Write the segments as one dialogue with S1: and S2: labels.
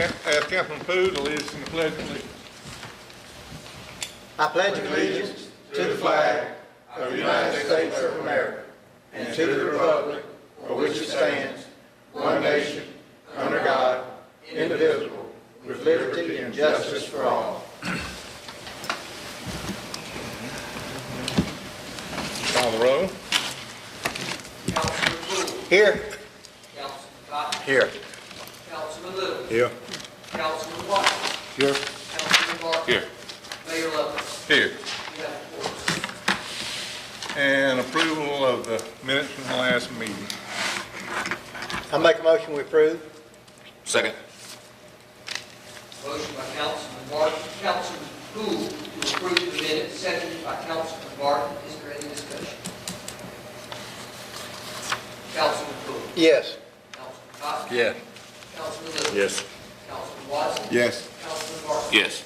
S1: ask Councilman Poole to lead us in the pledge of allegiance.
S2: I pledge allegiance to the flag of the United States of America and to the republic for which it stands, one nation, under God, indivisible, with liberty and justice for all.
S1: Call the roll.
S3: Councilman Poole.
S2: Here.
S3: Councilman Cotton.
S2: Here.
S3: Councilman Little.
S2: Here.
S3: Councilman Watson.
S2: Here.
S3: Councilman Barton.
S1: Here.
S3: Mayor Lovelace.
S1: Here.
S3: You have the floor.
S1: And approval of the minutes from the last meeting.
S2: I make a motion we approve.
S4: Second.
S3: Motion by Councilman Barton, Councilman Poole to approve the minutes, seconded by Councilman Barton. Is there any discussion? Councilman Poole.
S2: Yes.
S3: Councilman Cotton.
S4: Yeah.
S3: Councilman Little.
S4: Yes.
S3: Councilman Watson.
S2: Yes.
S3: Councilman Barton.
S4: Yes.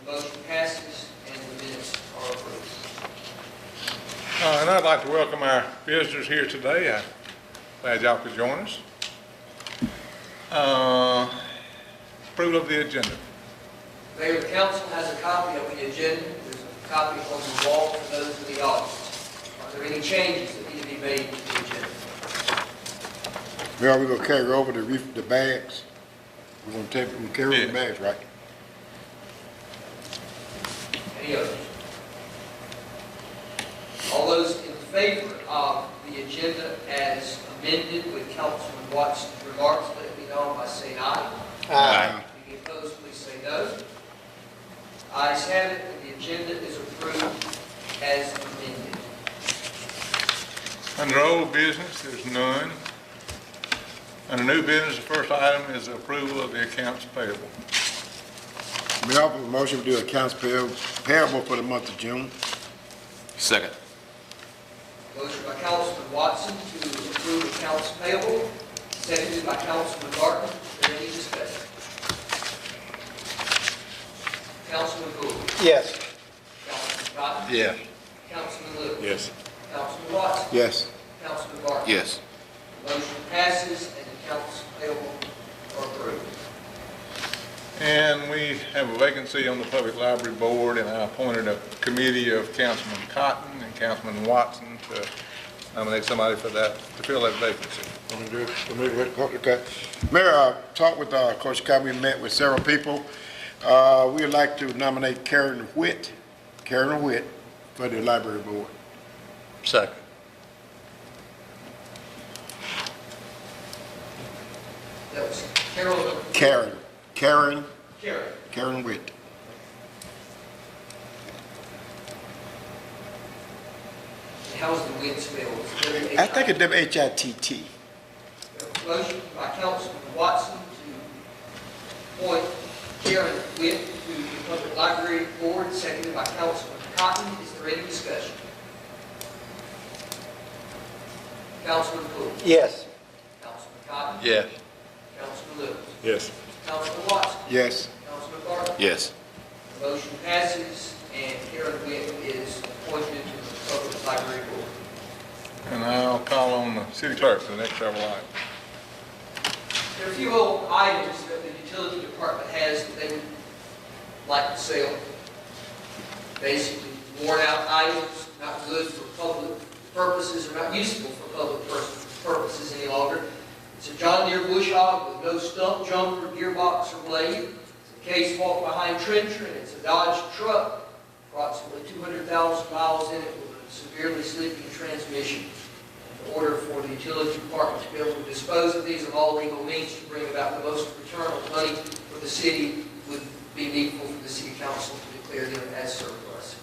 S3: The motion passes and the minutes are approved.
S1: And I'd like to welcome our visitors here today. I'm glad y'all could join us. Approval of the agenda.
S3: Mayor, the council has a copy of the agenda. There's a copy on the wall for those in the audience. Are there any changes that need to be made to the agenda?
S5: Well, we're gonna carry over the bags. We're gonna carry over the bags, right?
S3: Any others? All those in favor of the agenda as amended with Councilman Watson's remarks, let it be known by saying aye.
S2: Aye.
S3: Any opposed, please say no. Ayes have it, and the agenda is approved as amended.
S1: Under old business, there's none. Under new business, the first item is approval of the accounts payable.
S5: May I offer a motion to do accounts payable for the month of June?
S4: Second.
S3: Motion by Councilman Watson to approve accounts payable, seconded by Councilman Barton. Is there any discussion? Councilman Poole.
S2: Yes.
S3: Councilman Cotton.
S4: Yeah.
S3: Councilman Little.
S4: Yes.
S3: Councilman Watson.
S5: Yes.
S3: Councilman Barton.
S4: Yes.
S3: The motion passes and the accounts payable are approved.
S1: And we have a vacancy on the Public Library Board, and I appointed a committee of Councilman Cotton and Councilman Watson to nominate somebody for that, to fill that vacancy.
S5: Okay. Mayor, talked with Coach Cobb. We met with several people. We would like to nominate Karen Whitt for the library board.
S4: Second.
S3: That was Carol.
S5: Karen Whitt.
S3: How's the wit spelled?
S5: I think it's W-H-I-T-T.
S3: Motion by Councilman Watson to appoint Karen Witt to the Public Library Board, seconded by Councilman Cotton. Is there any discussion? Councilman Poole.
S2: Yes.
S3: Councilman Cotton.
S4: Yes.
S3: Councilman Little.
S4: Yes.
S3: Councilman Watson.
S5: Yes.
S3: Councilman Barton.
S4: Yes.
S3: The motion passes and Karen Witt is appointed to the Public Library Board.
S1: And I'll call on the city clerk for the next several items.
S3: There are a few old items that the utility department has that they would like to sell. Basically, worn out items, not good for public purposes or not useful for public purposes any longer. It's a John Deere bush hog with no stump, jumper, gearbox, or blade. It's a case walk-behind trencher, and it's a Dodge truck, approximately 200,000 miles in it with a severely sleeping transmission. In order for the utility department to be able to dispose of these of all legal means to bring about the most return of money for the city would be needful for the city council to declare them as surplus.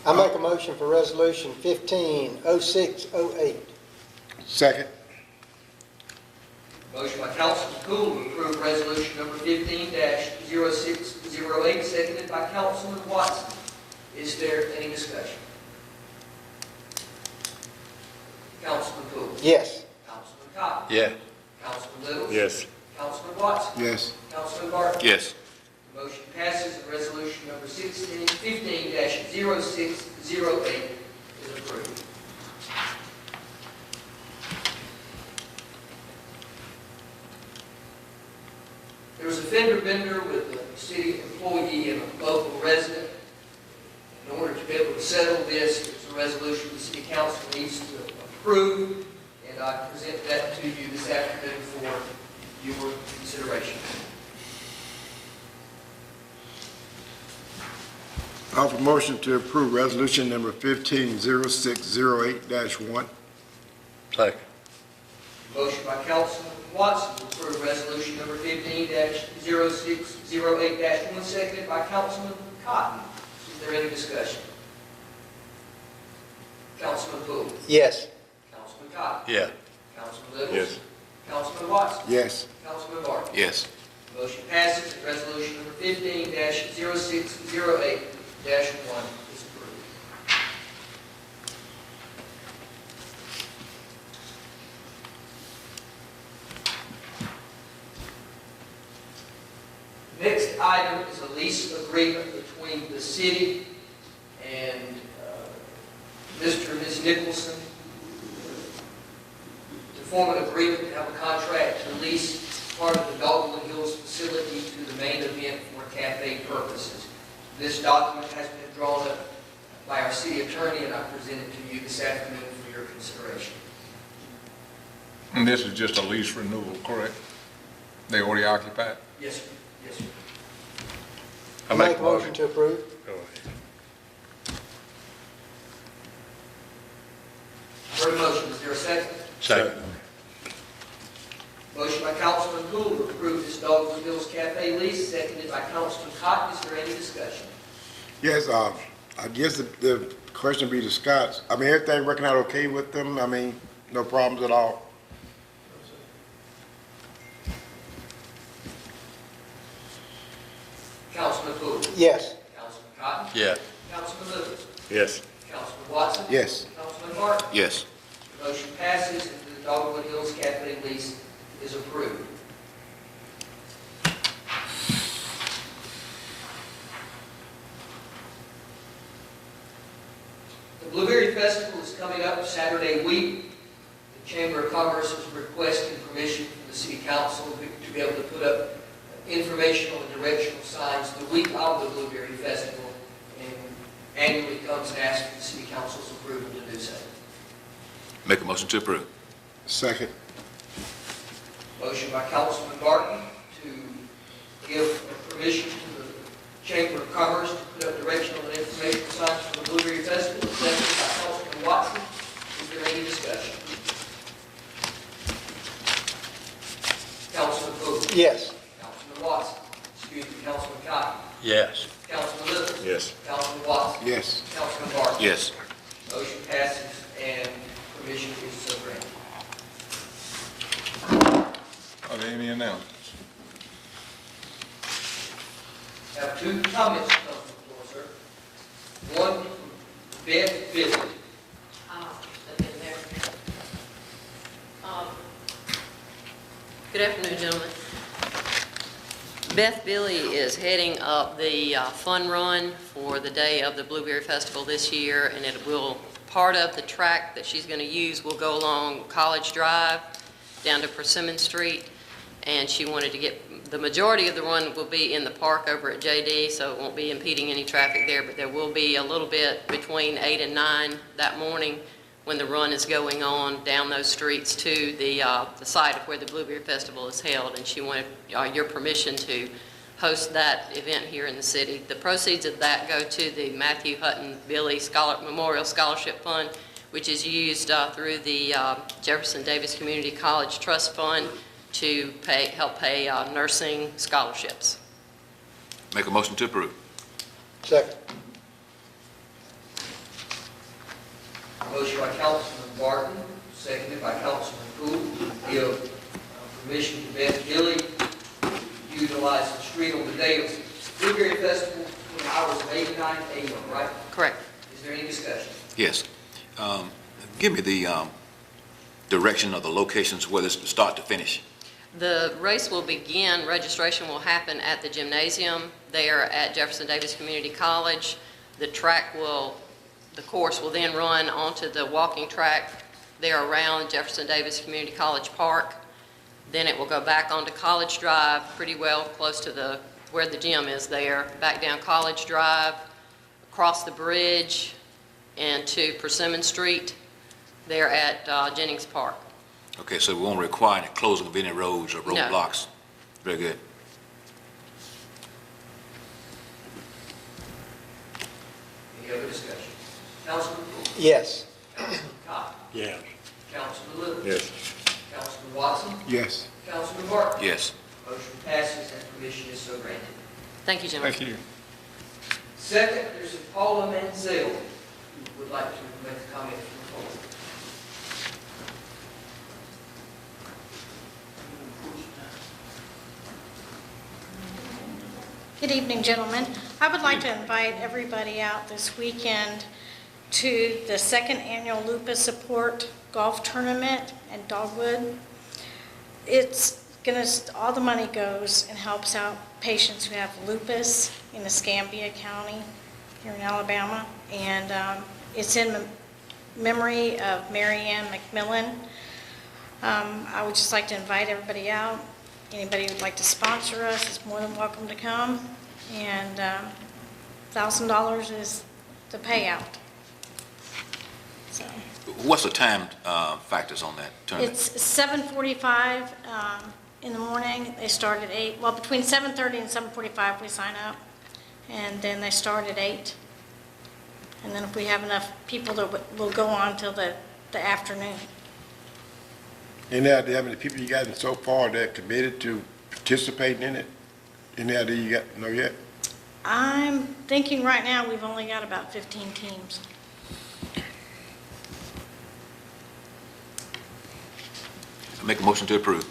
S2: I make a motion for resolution 150608.
S5: Second.
S3: Motion by Councilman Poole to approve resolution number 15-0608, seconded by Councilman Watson. Is there any discussion? Councilman Poole.
S2: Yes.
S3: Councilman Cotton.
S4: Yeah.
S3: Councilman Little.
S4: Yes.
S3: Councilman Watson.
S5: Yes.
S3: Councilman Barton.
S4: Yes.
S3: The motion passes and resolution number 15-0608 is approved. vendor with a city employee and a local resident. In order to be able to settle this, there's a resolution the city council needs to approve, and I present that to you this afternoon for your consideration.
S5: Offer motion to approve resolution number 150608-1.
S4: Second.
S3: Motion by Councilman Watson to approve resolution number 15-0608-1, seconded by Councilman Cotton. Is there any discussion? Councilman Poole?
S2: Yes.
S3: Councilman Cotton?
S4: Yeah.
S3: Councilman Little?
S4: Yes.
S3: Councilman Watson?
S5: Yes.
S3: Councilman Barton?
S4: Yes.
S3: Motion passes and resolution number 15-0608-1 is approved. Next item is a lease agreement between the city and Mr. and Ms. Nicholson to form an agreement to have a contract to lease part of the Dogwood Hills facility to the main event for cafe purposes. This document has been drawn up by our city attorney, and I present it to you this afternoon for your consideration.
S1: And this is just a lease renewal, correct? They already occupied?
S3: Yes, sir. Yes, sir.
S1: I make a motion.
S2: to approve.
S1: Go ahead.
S3: Heard a motion. Is there a second?
S4: Second.
S3: Motion by Councilman Poole to approve this Dogwood Hills Cafe lease, seconded by Councilman Cotton. Is there any discussion?
S5: Yes, I guess the question would be to Scott. I mean, everything working out okay with them? I mean, no problems at all?
S3: Councilman Poole?
S2: Yes.
S3: Councilman Cotton?
S4: Yeah.
S3: Councilman Little?
S4: Yes.
S3: Councilman Watson?
S5: Yes.
S3: Councilman Barton?
S4: Yes.
S3: The motion passes and the Dogwood Hills Cafe lease is approved. The Blueberry Festival is coming up Saturday week. The Chamber of Commerce is requesting permission from the City Council to be able to put up informational and directional signs the week of the Blueberry Festival, and annually comes and asks for the City Council's approval to do so.
S4: Make a motion to approve.
S5: Second.
S3: Motion by Councilman Barton to give permission to the Chamber of Commerce to put up directional and informational signs for the Blueberry Festival, seconded by Councilman Watson. Is there any discussion? Councilman Poole?
S2: Yes.
S3: Councilman Watson? Excuse me, Councilman Cotton?
S4: Yes.
S3: Councilman Little?
S4: Yes.
S3: Councilman Watson?
S5: Yes.
S3: Councilman Barton?
S4: Yes.
S3: Motion passes and permission is so granted.
S1: Are there any announcements?
S3: Have two comments to come from the floor, sir. One from Beth Bishop.
S6: Good afternoon, gentlemen. Beth Billy is heading up the fun run for the day of the Blueberry Festival this year, and part of the track that she's going to use will go along College Drive down to Persimmon Street, and she wanted to the majority of the run will be in the park over at JD, so it won't be impeding any traffic there, but there will be a little bit between 8 and 9 that morning when the run is going on down those streets to the site of where the Blueberry Festival is held, and she wanted your permission to host that event here in the city. The proceeds of that go to the Matthew Hutton Billy Memorial Scholarship Fund, which is used through the Jefferson Davis Community College Trust Fund to help pay nursing scholarships.
S4: Make a motion to approve.
S2: Second.
S3: Motion by Councilman Barton, seconded by Councilman Poole, to give permission to Beth Gilly to utilize the street on the day of Blueberry Festival between the hours of 8 and 9 a.m., right?
S6: Correct.
S3: Is there any discussion?
S4: Yes. Give me the direction of the locations where this start to finish.
S6: The race will begin, registration will happen at the gymnasium there at Jefferson Davis Community College. The course will then run onto the walking track there around Jefferson Davis Community College Park. Then it will go back onto College Drive, pretty well close to where the gym is there, back down College Drive, across the bridge, and to Persimmon Street, there at Jennings Park.
S4: Okay, so we won't require any closing of any roads or
S6: No.
S4: roadblocks? Very good.
S3: Any other discussion? Councilman Poole?
S2: Yes.
S3: Councilman Cotton?
S5: Yes.
S3: Councilman Little?
S5: Yes.
S3: Councilman Watson?
S5: Yes.
S3: Councilman Barton?
S4: Yes.
S3: Motion passes and permission is so granted.
S6: Thank you, gentlemen.
S1: Thank you.
S3: Second, there's Paula Manziel, who would like to make a comment from the floor.
S7: Good evening, gentlemen. I would like to invite everybody out this weekend to the second annual Lupus Support Golf Tournament in Dogwood. It's going to, all the money goes and helps out patients who have lupus in Escambia County here in Alabama. And it's in memory of Mary Ann McMillan. I would just like to invite everybody out. Anybody who'd like to sponsor us is more than welcome to come. And $1,000 is the payout. So
S4: What's the time factors on that tournament?
S7: it's 7:45 in the morning. They start at 8. Well, between 7:30 and 7:45 we sign up. And then they start at 8. And then if we have enough people, we'll go on till the afternoon.
S5: Any idea how many people you got in so far that committed to participating in it? Any idea you got, know yet?
S7: I'm thinking right now we've only got about 15 teams.
S4: I make a motion to approve.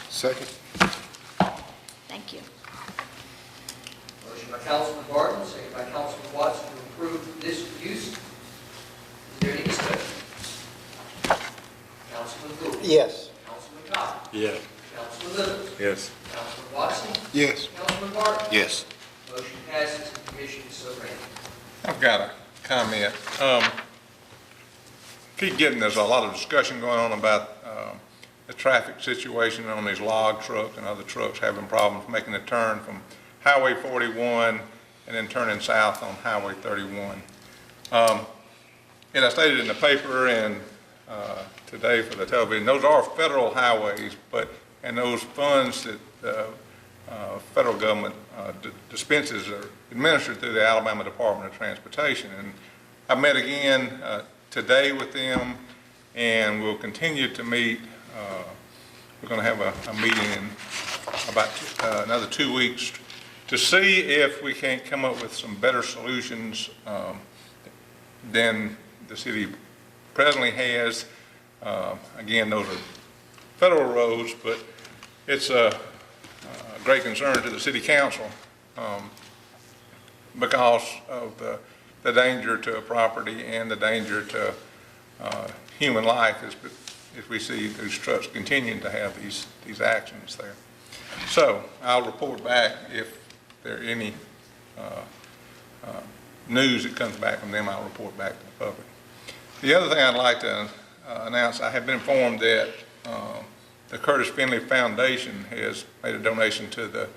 S5: Second?
S7: Thank you.
S3: Motion by Councilman Barton, second by Councilman Watson to approve this use. Is there any discussion? Councilman Poole?
S2: Yes.
S3: Councilman Cotton?
S5: Yes.
S3: Councilman Little?
S5: Yes.
S3: Councilman Watson?
S5: Yes.
S3: Councilman Barton?
S4: Yes.
S3: Motion passes and permission is so granted.
S1: I've got a comment. Keep getting, there's a lot of discussion going on about the traffic situation on these log trucks and other trucks having problems making the turn from Highway 41 and then turning south on Highway 31. And I stated in the paper and today for the television, those are federal highways, and those funds that the federal government dispenses are administered through the Alabama Department of Transportation. And I met again today with them, and we'll continue to meet. We're going to have a meeting in about another 2 weeks to see if we can't come up with some better solutions than the city presently has. Again, those are federal roads, but it's a great concern to the city council because of the danger to a property and the danger to human life as we see these trucks continuing to have these actions there. So I'll report back if there are any news that comes back from them. I'll report back to the public. The other thing I'd like to announce, I have been informed that the Curtis Finley Foundation has made a donation to the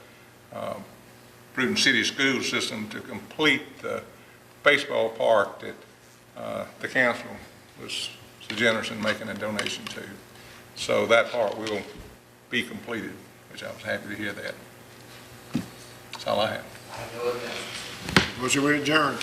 S1: Brewton City School System to complete the baseball park that the council was so generous in making a donation to. So that part will be completed, which I was happy to hear that. That's all I have.
S3: I have no other announcements.
S5: Motion we adjourn.